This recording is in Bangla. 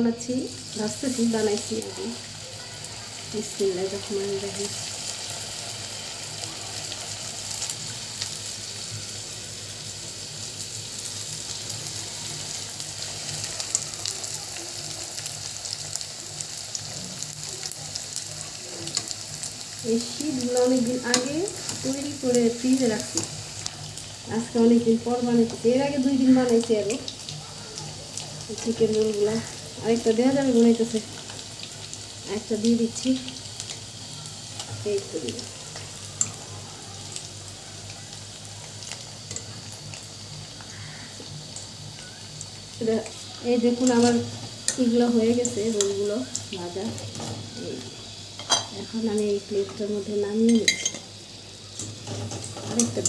বানাচ্ছি, ভাজতেছি, বানাইছি আগে। বিসমিল্লাহির রহমানির রহিম। এই শীতগুলো অনেকদিন আগে তৈরি করে ফ্রিজে রাখছি, আজকে অনেকদিন পর বানাইতেছি। এর আগে 2 দিন বানাইছি আরও চিকেন রোলগুলো। আরেকটা দেওয়া যাবে বানাইতেছে, একটা দিয়ে দিচ্ছি। এই তো দিই। এই দেখুন আমার এগুলো হয়ে গেছে, রোলগুলো ভাজা। এই এখন আমি এই প্লেটটার মধ্যে নামিয়ে নিচ্ছি। আরেকটা